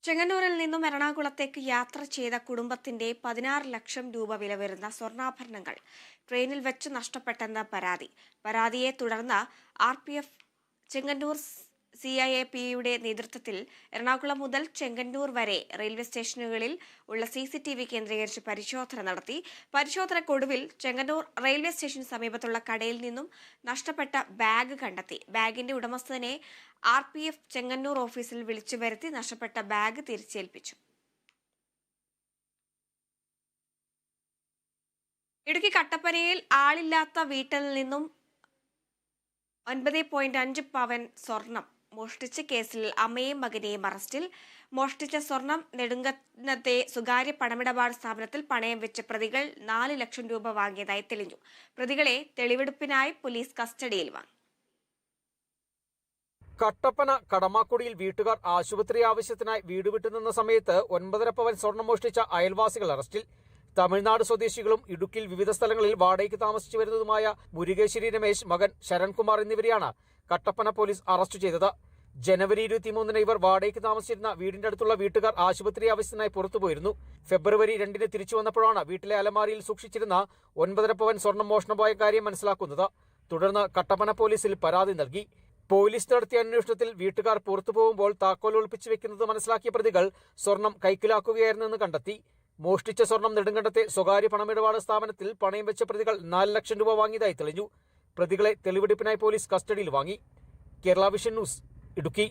ചെങ്ങന്നൂരിൽ നിന്നും എറണാകുളത്തേക്ക് യാത്ര ചെയ്ത കുടുംബത്തിന്റെ 16 ലക്ഷം രൂപ വില വരുന്ന സ്വർണ്ണാഭരണങ്ങൾ ട്രെയിനിൽ വെച്ച് നഷ്ടപ്പെട്ടെന്ന പരാതിയെ തുടർന്ന് RPF ചെങ്ങന്നൂർ CIAPയുടെ നേതൃത്വത്തിൽ എറണാകുളം മുതൽ ചെങ്ങന്നൂർ വരെ റെയിൽവേ സ്റ്റേഷനുകളിൽ ഉള്ള CCTV കേന്ദ്രീകരിച്ച് പരിശോധന നടത്തി. പരിശോധനക്കൊടുവിൽ ചെങ്ങന്നൂർ റെയിൽവേ സ്റ്റേഷന് സമീപത്തുള്ള കടയിൽ നിന്നും നഷ്ടപ്പെട്ട ബാഗ് കണ്ടെത്തി. ബാഗിന്റെ ഉടമസ്ഥനെ RPF ചെങ്ങന്നൂർ ഓഫീസിൽ വിളിച്ചു വരുത്തി നഷ്ടപ്പെട്ട ബാഗ് തിരിച്ചേൽപ്പിച്ചു. ഇടുക്കി കട്ടപ്പനയിൽ ആളില്ലാത്ത വീട്ടിൽ നിന്നും 9.5 പവൻ സ്വർണം മോഷ്ടിച്ച കേസിൽ അമ്മയും മകനെയും അറസ്റ്റിൽ. മോഷ്ടിച്ച സ്വർണം നെടുങ്കണ്ടത്തെ സ്വകാര്യ പണമിടപാട് സ്ഥാപനത്തിൽ പണയം വെച്ച പ്രതികൾ 4 ലക്ഷം രൂപ വാങ്ങിയതായി തെളിഞ്ഞു. പ്രതികളെ തെളിവെടുപ്പിനായി പോലീസ് കസ്റ്റഡിയിൽ വാങ്ങി. കട്ടപ്പന കടമാക്കുടിയിൽ വീട്ടുകാർ ആശുപത്രി ആവശ്യത്തിനായി വീട് വിട്ടുനിന്ന സമയത്ത് 9.5 പവൻ സ്വർണം മോഷ്ടിച്ച അയൽവാസികൾ അറസ്റ്റിൽ. തമിഴ്നാട് സ്വദേശികളും ഇടുക്കിയിൽ വിവിധ സ്ഥലങ്ങളിൽ വാടകയ്ക്ക് താമസിച്ചു വരുന്നതുമായ മുരുകേശ്വരി രമേശ്, മകൻ ശരൺകുമാർ എന്നിവരെയാണ് കട്ടപ്പന പോലീസ് അറസ്റ്റ് ചെയ്തത്. ജനുവരി 23-ന് ഇവർ വാടകയ്ക്ക് താമസിച്ചിരുന്ന വീടിന്റെ അടുത്തുള്ള വീട്ടുകാർ ആശുപത്രി ആവശ്യത്തിനായി പുറത്തുപോയിരുന്നു. ഫെബ്രുവരി 2-ന് തിരിച്ചു വന്നപ്പോഴാണ് വീട്ടിലെ അലമാരിയിൽ സൂക്ഷിച്ചിരുന്ന 9.5 പവൻ സ്വർണം മോഷണം പോയ കാര്യം മനസ്സിലാക്കുന്നത്. തുടർന്ന് കട്ടപ്പന പോലീസിൽ പരാതി നൽകി. പോലീസ് നടത്തിയ അന്വേഷണത്തിൽ വീട്ടുകാർ പുറത്തുപോകുമ്പോൾ താക്കോൽ ഒളിപ്പിച്ചു വെക്കുന്നത് മനസ്സിലാക്കിയ പ്രതികൾ സ്വർണം കൈക്കലാക്കുകയായിരുന്നെന്ന് കണ്ടെത്തി. മോഷ്ടിച്ച സ്വർണം നെടുങ്കണ്ടത്തെ സ്വകാര്യ പണമിടപാട് സ്ഥാപനത്തിൽ പണയം വെച്ച പ്രതികൾ 4 ലക്ഷം രൂപ വാങ്ങിയതായി തെളിഞ്ഞു. പ്രതികളെ തെളിവെടുപ്പിനായി പോലീസ് കസ്റ്റഡിയിൽ വാങ്ങി. Kerala vision news, Idukki.